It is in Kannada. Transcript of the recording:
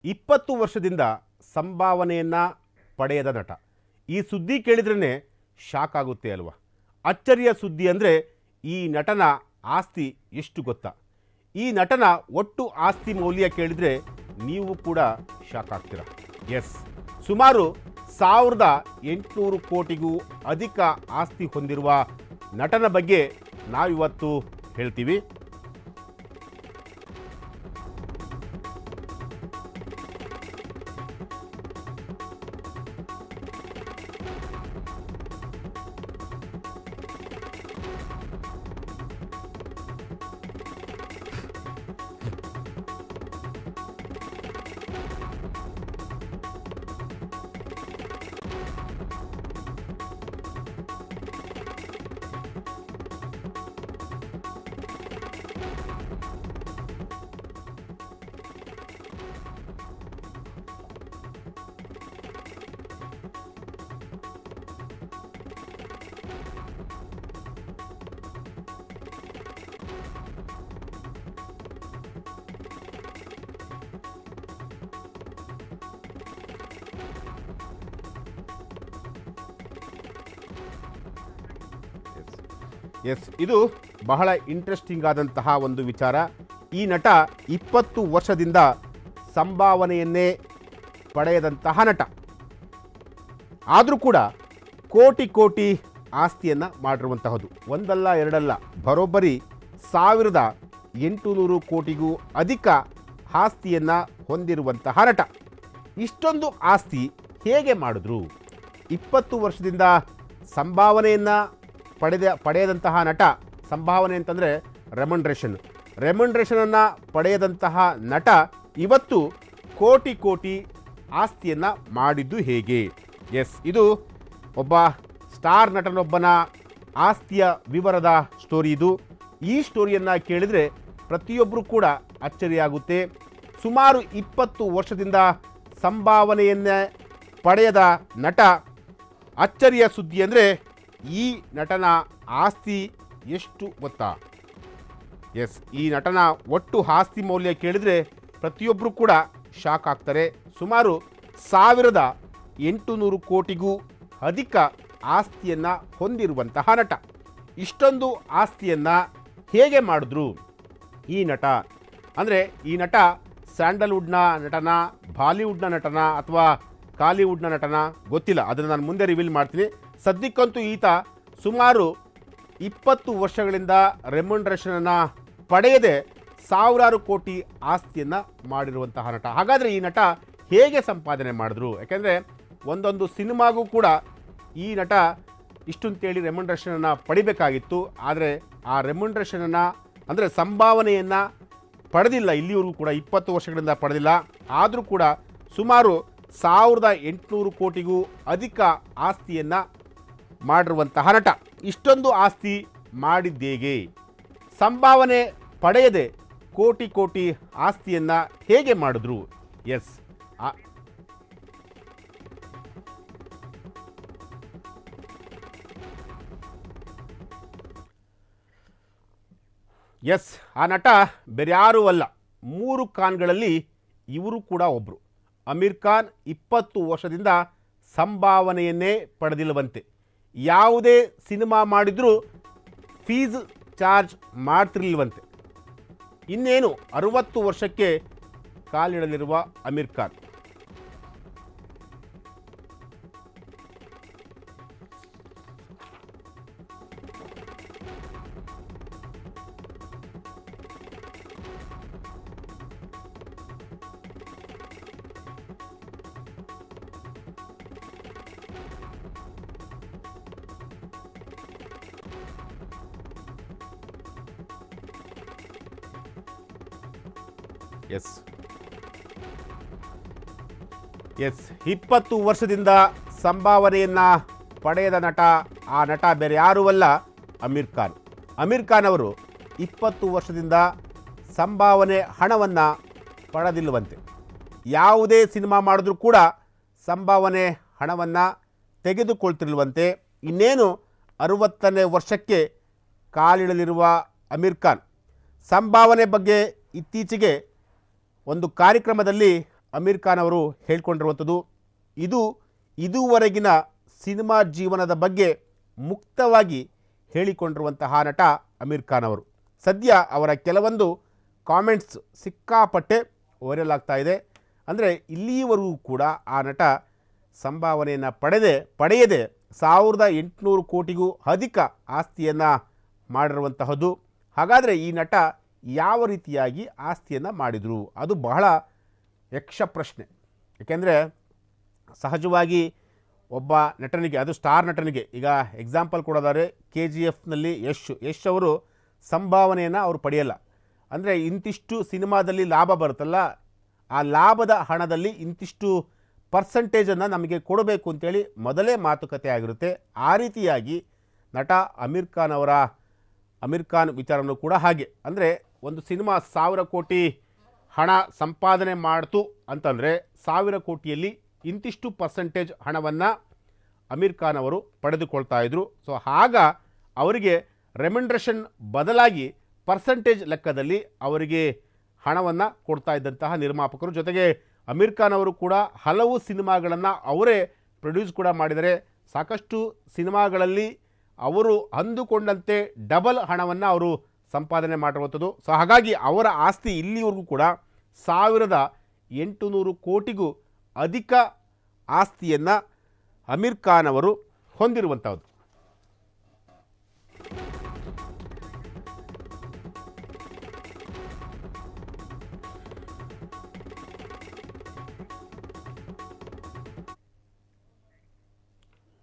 20 ವರ್ಷದಿಂದ ಸಂಭಾವನೆಯನ್ನು ಪಡೆಯದ ನಟ. ಈ ಸುದ್ದಿ ಕೇಳಿದ್ರೇ ಶಾಕ್ ಆಗುತ್ತೆ ಅಲ್ವಾ? ಅಚ್ಚರಿಯ ಸುದ್ದಿ ಅಂದರೆ ಈ ನಟನ ಆಸ್ತಿ ಎಷ್ಟು ಗೊತ್ತಾ? ಈ ನಟನ ಒಟ್ಟು ಆಸ್ತಿ ಮೌಲ್ಯ ಕೇಳಿದರೆ ನೀವು ಕೂಡ ಶಾಕ್ ಆಗ್ತೀರಾ. ಎಸ್, ಸುಮಾರು 1800 ಕೋಟಿಗೂ ಅಧಿಕ ಆಸ್ತಿ ಹೊಂದಿರುವ ನಟನ ಬಗ್ಗೆ ನಾವಿವತ್ತು ಹೇಳ್ತೀವಿ. ಎಸ್, ಇದು ಬಹಳ ಇಂಟ್ರೆಸ್ಟಿಂಗ್ ಆದಂತಹ ಒಂದು ವಿಚಾರ. ಈ ನಟ 20 ವರ್ಷದಿಂದ ಸಂಭಾವನೆಯನ್ನೇ ಪಡೆಯದಂತಹ ನಟ. ಆದರೂ ಕೂಡ ಕೋಟಿ ಕೋಟಿ ಆಸ್ತಿಯನ್ನು ಮಾಡಿರುವಂತಹದ್ದು ಒಂದಲ್ಲ ಎರಡಲ್ಲ, ಬರೋಬ್ಬರಿ 1800 ಕೋಟಿಗೂ ಅಧಿಕ ಆಸ್ತಿಯನ್ನು ಹೊಂದಿರುವಂತಹ ನಟ. ಇಷ್ಟೊಂದು ಆಸ್ತಿ ಹೇಗೆ ಮಾಡಿದ್ರು? 20 ವರ್ಷದಿಂದ ಸಂಭಾವನೆಯನ್ನು ಪಡೆಯದಂತಹ ನಟ. ಸಂಭಾವನೆ ಅಂತಂದರೆ ರೆಮ್ಯುನರೇಷನನ್ನು ಪಡೆಯದಂತಹ ನಟ ಇವತ್ತು ಕೋಟಿ ಕೋಟಿ ಆಸ್ತಿಯನ್ನು ಮಾಡಿದ್ದು ಹೇಗೆ? ಎಸ್, ಇದು ಒಬ್ಬ ಸ್ಟಾರ್ ನಟನೊಬ್ಬನ ಆಸ್ತಿಯ ವಿವರದ ಸ್ಟೋರಿ ಇದು. ಈ ಸ್ಟೋರಿಯನ್ನು ಕೇಳಿದರೆ ಪ್ರತಿಯೊಬ್ಬರು ಕೂಡ ಅಚ್ಚರಿಯಾಗುತ್ತೆ. ಸುಮಾರು 20 ವರ್ಷದಿಂದ ಸಂಭಾವನೆಯನ್ನೇ ಪಡೆಯದ ನಟ. ಅಚ್ಚರಿಯ ಸುದ್ದಿ ಅಂದರೆ ಈ ನಟನ ಆಸ್ತಿ ಎಷ್ಟು ಗೊತ್ತಾ? ಎಸ್, ಈ ನಟನ ಒಟ್ಟು ಆಸ್ತಿ ಮೌಲ್ಯ ಕೇಳಿದರೆ ಪ್ರತಿಯೊಬ್ಬರು ಕೂಡ ಶಾಕ್ ಆಗ್ತಾರೆ. ಸುಮಾರು 1800 ಕೋಟಿಗೂ ಅಧಿಕ ಆಸ್ತಿಯನ್ನು ಹೊಂದಿರುವಂತಹ ನಟ. ಇಷ್ಟೊಂದು ಆಸ್ತಿಯನ್ನು ಹೇಗೆ ಮಾಡಿದ್ರು ಈ ನಟ? ಅಂದರೆ ಈ ನಟ ಸ್ಯಾಂಡಲ್ವುಡ್ನ ನಟನ, ಬಾಲಿವುಡ್ನ ನಟನ ಅಥವಾ ಕಾಲಿವುಡ್ನ ನಟನ ಗೊತ್ತಿಲ್ಲ, ಅದನ್ನು ನಾನು ಮುಂದೆ ರಿವೀಲ್ ಮಾಡ್ತೀನಿ. ಸದ್ಯಕ್ಕಂತೂ ಈತ ಸುಮಾರು 20 ವರ್ಷಗಳಿಂದ ರೆಮ್ಯುನರೇಷನನ್ನು ಪಡೆಯದೆ ಸಾವಿರಾರು ಕೋಟಿ ಆಸ್ತಿಯನ್ನು ಮಾಡಿರುವಂತಹ ನಟ. ಹಾಗಾದರೆ ಈ ನಟ ಹೇಗೆ ಸಂಪಾದನೆ ಮಾಡಿದ್ರು? ಯಾಕೆಂದರೆ ಒಂದೊಂದು ಸಿನಿಮಾಗೂ ಕೂಡ ಈ ನಟ ಇಷ್ಟಂತೇಳಿ ರೆಮ್ಯುನರೇಷನನ್ನು ಪಡಿಬೇಕಾಗಿತ್ತು. ಆದರೆ ಆ ರೆಮ್ಯುನರೇಷನನ್ನು ಅಂದರೆ ಸಂಭಾವನೆಯನ್ನು ಪಡೆದಿಲ್ಲ, ಇಲ್ಲಿವರೆಗೂ ಕೂಡ 20 ವರ್ಷಗಳಿಂದ ಪಡೆದಿಲ್ಲ. ಆದರೂ ಕೂಡ ಸುಮಾರು 1800 ಕೋಟಿಗೂ ಅಧಿಕ ಆಸ್ತಿಯನ್ನು ಮಾಡಿರುವಂತಹ ನಟ. ಇಷ್ಟೊಂದು ಆಸ್ತಿ ಮಾಡಿದ್ದೇಗೆ? ಸಂಭಾವನೆ ಪಡೆಯದೆ ಕೋಟಿ ಕೋಟಿ ಆಸ್ತಿಯನ್ನು ಹೇಗೆ ಮಾಡಿದ್ರು? ಎಸ್, ಆ ನಟ ಬೇರ್ಯಾರೂ ಅಲ್ಲ, 3 ಖಾನ್ಗಳಲ್ಲಿ ಇವರು ಕೂಡ ಒಬ್ಬರು. ಅಮೀರ್ ಖಾನ್ 20 ವರ್ಷದಿಂದ ಸಂಭಾವನೆಯನ್ನೇ ಪಡೆದಿಲ್ಲವಂತೆ. ಯಾವುದೇ ಸಿನಿಮಾ ಮಾಡಿದರೂ ಫೀಸ್ ಚಾರ್ಜ್ ಮಾಡ್ತಿರ್ಲಿಲ್ವಂತೆ. ಇನ್ನೇನು 60 ವರ್ಷಕ್ಕೆ ಕಾಲಿಡಲಿರುವ ಅಮೀರ್ ಖಾನ್. ಎಸ್ 20 ವರ್ಷದಿಂದ ಸಂಭಾವನೆಯನ್ನು ಪಡೆಯದ ನಟ. ಆ ನಟ ಬೇರೆ ಯಾರೂ ಅಲ್ಲ, ಅಮೀರ್ ಖಾನ್. ಅಮೀರ್ ಖಾನ್ ಅವರು 20 ವರ್ಷದಿಂದ ಸಂಭಾವನೆ ಹಣವನ್ನು ಪಡೆದಿಲ್ಲವಂತೆ. ಯಾವುದೇ ಸಿನಿಮಾ ಮಾಡಿದ್ರೂ ಕೂಡ ಸಂಭಾವನೆ ಹಣವನ್ನು ತೆಗೆದುಕೊಳ್ತಿಲ್ವಂತೆ. ಇನ್ನೇನು 60ನೇ ವರ್ಷಕ್ಕೆ ಕಾಲಿಡಲಿರುವ ಅಮೀರ್ ಖಾನ್ ಸಂಭಾವನೆ ಬಗ್ಗೆ ಇತ್ತೀಚೆಗೆ ಒಂದು ಕಾರ್ಯಕ್ರಮದಲ್ಲಿ ಅಮೀರ್ ಖಾನ್ ಅವರು ಹೇಳ್ಕೊಂಡಿರುವಂಥದ್ದು. ಇದು ಇದುವರೆಗಿನ ಸಿನಿಮಾ ಜೀವನದ ಬಗ್ಗೆ ಮುಕ್ತವಾಗಿ ಹೇಳಿಕೊಂಡಿರುವಂತಹ ನಟ ಅಮೀರ್ ಖಾನ್ ಅವರು. ಸದ್ಯ ಅವರ ಕೆಲವೊಂದು ಕಾಮೆಂಟ್ಸ್ ಸಿಕ್ಕಾಪಟ್ಟೆ ವೈರಲ್ ಆಗ್ತಾ ಇದೆ. ಅಂದರೆ ಇಲ್ಲಿಯವರೆಗೂ ಕೂಡ ಆ ನಟ ಸಂಭಾವನೆಯನ್ನು ಪಡೆಯದೆ 1800 ಕೋಟಿಗೂ ಅಧಿಕ ಆಸ್ತಿಯನ್ನು ಮಾಡಿರುವಂತಹದ್ದು. ಹಾಗಾದರೆ ಈ ನಟ ಯಾವ ರೀತಿಯಾಗಿ ಆಸ್ತಿಯನ್ನು ಮಾಡಿದರು, ಅದು ಬಹಳ ಯಕ್ಷ ಪ್ರಶ್ನೆ. ಏಕೆಂದರೆ ಸಹಜವಾಗಿ ಒಬ್ಬ ನಟನಿಗೆ, ಅದು ಸ್ಟಾರ್ ನಟನಿಗೆ, ಈಗ ಎಕ್ಸಾಂಪಲ್ ಕೊಡೋದಾದರೆ KGFನಲ್ಲಿ ಯಶ್ ಅವರು ಸಂಭಾವನೆಯನ್ನು ಅವರು ಪಡೆಯಲ್ಲ. ಅಂದರೆ ಇಂತಿಷ್ಟು ಸಿನಿಮಾದಲ್ಲಿ ಲಾಭ ಬರುತ್ತಲ್ಲ, ಆ ಲಾಭದ ಹಣದಲ್ಲಿ ಇಂತಿಷ್ಟು ಪರ್ಸೆಂಟೇಜನ್ನು ನಮಗೆ ಕೊಡಬೇಕು ಅಂತೇಳಿ ಮೊದಲೇ ಮಾತುಕತೆ ಆಗಿರುತ್ತೆ. ಆ ರೀತಿಯಾಗಿ ನಟ ಅಮೀರ್ ಖಾನ್ ವಿಚಾರನೂ ಕೂಡ ಹಾಗೆ. ಅಂದರೆ ಒಂದು ಸಿನಿಮಾ 1000 ಕೋಟಿ ಹಣ ಸಂಪಾದನೆ ಮಾಡ್ತು ಅಂತಂದರೆ 1000 ಕೋಟಿಯಲ್ಲಿ ಇಂತಿಷ್ಟು ಪರ್ಸೆಂಟೇಜ್ ಹಣವನ್ನು ಅಮೀರ್ ಖಾನ್ ಅವರು ಪಡೆದುಕೊಳ್ತಾ ಇದ್ರು. ಸೊ ಆಗ ಅವರಿಗೆ ರೆಮ್ಯುನರೇಷನ್ ಬದಲಾಗಿ ಪರ್ಸೆಂಟೇಜ್ ಲೆಕ್ಕದಲ್ಲಿ ಅವರಿಗೆ ಹಣವನ್ನು ಕೊಡ್ತಾ ಇದ್ದಂತಹ ನಿರ್ಮಾಪಕರು. ಜೊತೆಗೆ ಅಮೀರ್ ಖಾನ್ ಅವರು ಕೂಡ ಹಲವು ಸಿನಿಮಾಗಳನ್ನು ಅವರೇ ಪ್ರೊಡ್ಯೂಸ್ ಕೂಡ ಮಾಡಿದರೆ, ಸಾಕಷ್ಟು ಸಿನಿಮಾಗಳಲ್ಲಿ ಅವರು ಅಂದುಕೊಂಡಂತೆ ಡಬಲ್ ಹಣವನ್ನು ಅವರು ಸಂಪಾದನೆ ಮಾಡಿರುವಂಥದ್ದು. ಸೊ ಹಾಗಾಗಿ ಅವರ ಆಸ್ತಿ ಇಲ್ಲಿವರೆಗೂ ಕೂಡ 1800 ಕೋಟಿಗೂ ಅಧಿಕ ಆಸ್ತಿಯನ್ನು ಅಮೀರ್ ಖಾನ್ ಅವರು ಹೊಂದಿರುವಂಥದ್ದು.